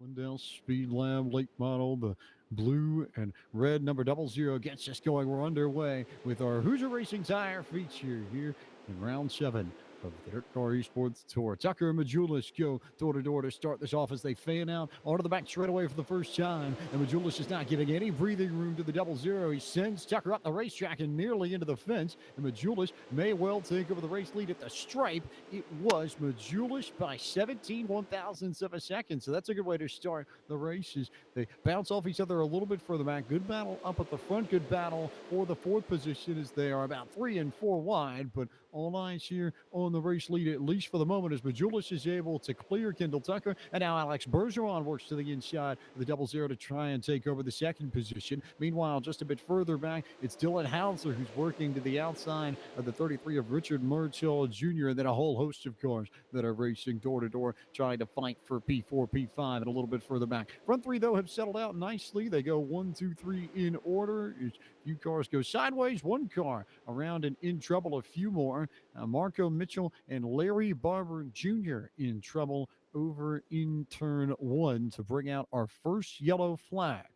Wendell Speed Lab late model, the blue and red number 00 gets us going. We're underway with our Hoosier Racing Tire feature here in round 7 of the DIRTcar eSports Tour. Tucker and Majulis go door to door to start this off as they fan out onto the back straightaway for the first time. And Majulis is not giving any breathing room to the 00. He sends Tucker up the racetrack and nearly into the fence. And Majulis may well take over the race lead at the stripe. It was Majulis by 17 one-thousandths of a second. So that's a good way to start the races. They bounce off each other a little bit further back. Good battle up at the front. Good battle for the fourth position as they are about 3 and 4 wide. But all eyes here on the race lead, at least for the moment, as Majulis is able to clear Kendall Tucker. And now Alex Bergeron works to the inside of the 00 to try and take over the second position. Meanwhile, just a bit further back, it's Dylan Hauser who's working to the outside of the 33 of Richard Murchill Jr. And then a whole host of cars that are racing door to door, trying to fight for P4, P5, and a little bit further back. Front three, though, have settled out nicely. They go 1, 2, 3 in order. A few cars go sideways. One car around and in trouble. A few more. Marco Mitchell and Larry Barber Jr. in trouble over in turn 1 to bring out our first yellow flag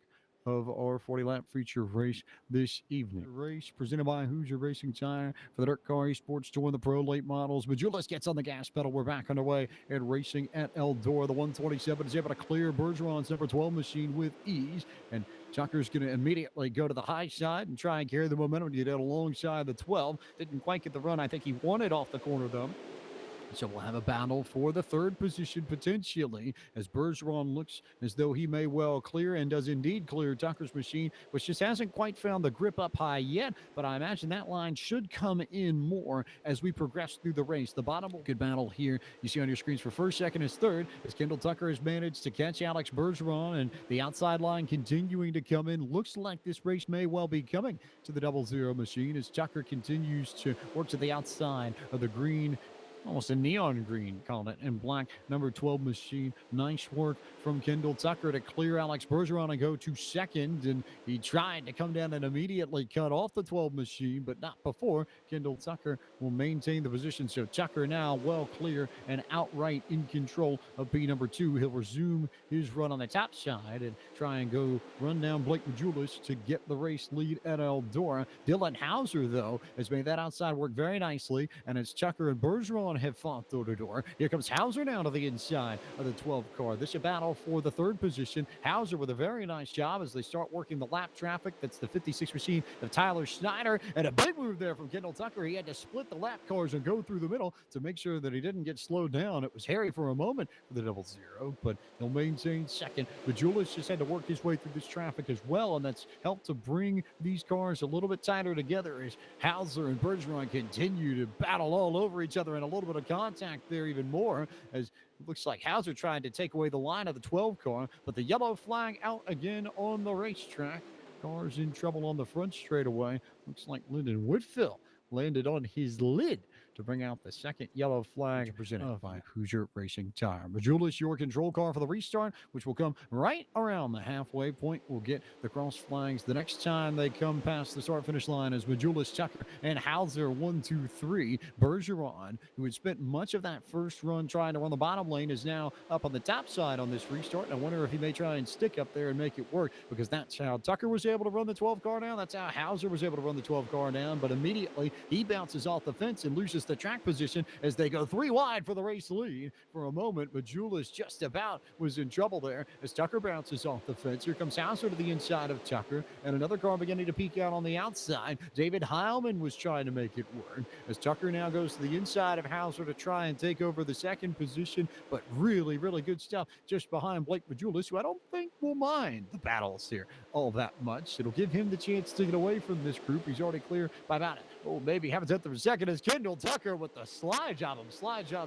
of our 40-lap feature race this evening. The race presented by Hoosier Racing Tire for the DIRTcar eSports Tour and the Pro Late Models. Majulis gets on the gas pedal. We're back underway and racing at Eldora. The 127 is able to clear Bergeron's number 12 machine with ease. And Tucker's going to immediately go to the high side and try and carry the momentum to get out alongside the 12. Didn't quite get the run I think he wanted off the corner, though. So we'll have a battle for the third position potentially as Bergeron looks as though he may well clear and does indeed clear Tucker's machine, which just hasn't quite found the grip up high yet. But I imagine that line should come in more as we progress through the race. The bottom, good battle here. You see on your screens for first, second, is third as Kendall Tucker has managed to catch Alex Bergeron, and the outside line continuing to come in. Looks like this race may well be coming to the 00 machine as Tucker continues to work to the outside of the green, almost a neon green, calling it, in black, number 12 machine. Nice work from Kendall Tucker to clear Alex Bergeron and go to second. And he tried to come down and immediately cut off the 12 machine, but not before. Kendall Tucker will maintain the position. So Tucker now well clear and outright in control of P number 2. He'll resume his run on the top side and try and go run down Blake Majulis to get the race lead at Eldora. Dylan Hauser, though, has made that outside work very nicely. And as Tucker and Bergeron have fought door to door, here comes Hauser now to the inside of the 12 car. This is a battle for the third position. Hauser with a very nice job as they start working the lap traffic. That's the 56 machine of Tyler Schneider, and a big move there from Kendall Tucker. He had to split the lap cars and go through the middle to make sure that he didn't get slowed down. It was hairy for a moment for the 00, but he'll maintain second. Majulis just had to work his way through this traffic as well, and that's helped to bring these cars a little bit tighter together as Hauser and Bergeron continue to battle all over each other, and a little bit of contact there even more as it looks like Hauser tried to take away the line of the 12 car, but the yellow flag out again on the racetrack. Cars in trouble on the front straightaway. Looks like Lyndon Woodfill landed on his lid to bring out the second yellow flag presented by Hoosier Racing Tire. Majulis, your control car for the restart, which will come right around the halfway point. We'll get the cross flags the next time they come past the start-finish line as Majulis, Tucker, and Hauser 1, 2, 3. Bergeron, who had spent much of that first run trying to run the bottom lane, is now up on the top side on this restart. And I wonder if he may try and stick up there and make it work, because that's how Tucker was able to run the 12 car down. That's how Hauser was able to run the 12 car down. But immediately he bounces off the fence and loses the track position as they go 3 wide for the race lead. For a moment, Majulis just about was in trouble there as Tucker bounces off the fence. Here comes Hauser to the inside of Tucker, and another car beginning to peek out on the outside. David Heilman was trying to make it work as Tucker now goes to the inside of Hauser to try and take over the second position, but really, really good stuff just behind Blake Majulis, who I don't think will mind the battles here all that much. It'll give him the chance to get away from this group. He's already clear by about maybe half a tenth of a second as Kendall Tucker with the slide job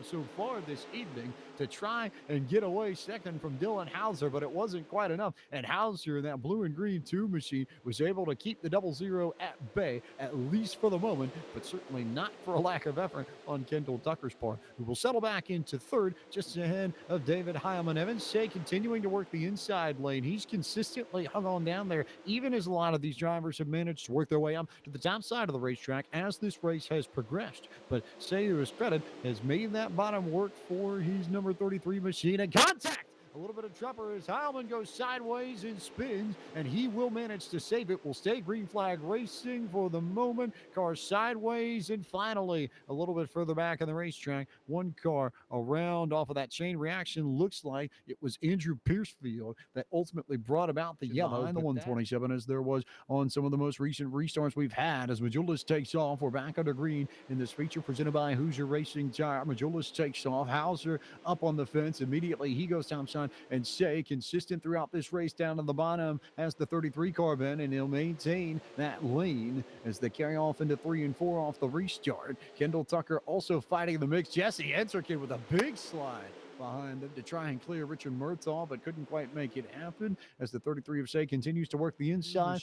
so far this evening to try and get away second from Dylan Hauser, but it wasn't quite enough. And Hauser in that blue and green 2 machine was able to keep the 00 at bay, at least for the moment, but certainly not for a lack of effort on Kendall Tucker's part, who will settle back into third just ahead of David Heilman. Evan Say continuing to work the inside lane. He's consistently hung on down there, even as a lot of these drivers have managed to work their way up to the top side of the racetrack as this race has progressed. But Say, to his credit, has made that bottom work for his number 33 machine. And contact A little bit of trouble as Heilman goes sideways and spins, and he will manage to save it. Will stay green flag racing for the moment. Car sideways, and finally, a little bit further back on the racetrack, one car around off of that chain reaction. Looks like it was Andrew Piercefield that ultimately brought about the yellow in the 127, as there was on some of the most recent restarts we've had. As Majulis takes off, we're back under green in this feature presented by Hoosier Racing Tire. Majulis takes off. Hauser up on the fence. Immediately, he goes topside and Shea, consistent throughout this race down to the bottom, has the 33 car Ben, and he'll maintain that lane as they carry off into 3 and 4 off the restart. Kendall Tucker also fighting in the mix. Jesse Enterkin with a big slide behind them to try and clear Richard Murtaugh, but couldn't quite make it happen as the 33 of Shea continues to work the inside.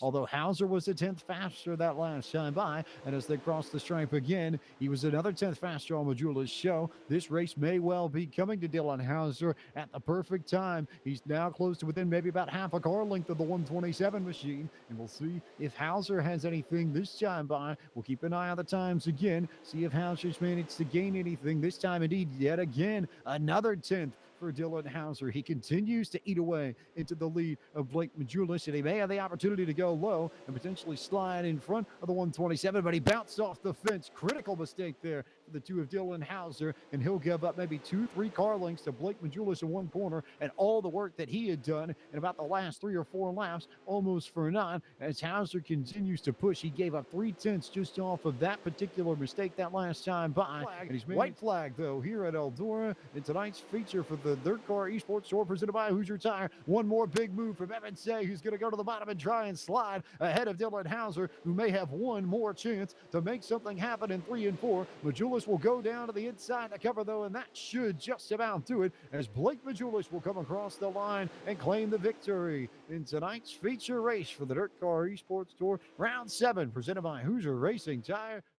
Although Hauser was a 10th faster that last time by, and as they cross the stripe again, he was another 10th faster on Majula's show. This race may well be coming to Dylan Hauser at the perfect time. He's now close to within maybe about half a car length of the 127 machine, and we'll see if Hauser has anything this time by. We'll keep an eye on the times again, see if Hauser's managed to gain anything this time. Indeed, yet again, another 10th for Dylan Hauser. He continues to eat away into the lead of Blake Majulis, and he may have the opportunity to go low and potentially slide in front of the 127, but he bounced off the fence. Critical mistake there for the two of Dylan Hauser, and he'll give up maybe 2-3 car lengths to Blake Majulis in one corner, and all the work that he had done in about the last 3 or 4 laps almost for naught. As Hauser continues to push, he gave up 3/10 just off of that particular mistake that last time by. And he's white flag though here at Eldora in tonight's feature for the DIRTcar eSports Store presented by Hoosier Tire. One more big move from Evan Say, who's going to go to the bottom and try and slide ahead of Dylan Hauser, who may have one more chance to make something happen in 3 and 4. Majulis will go down to the inside to cover though, and that should just about do it, as Blake Majulis will come across the line and claim the victory in tonight's feature race for the DIRTcar eSports Tour, round 7, presented by Hoosier Racing Tire.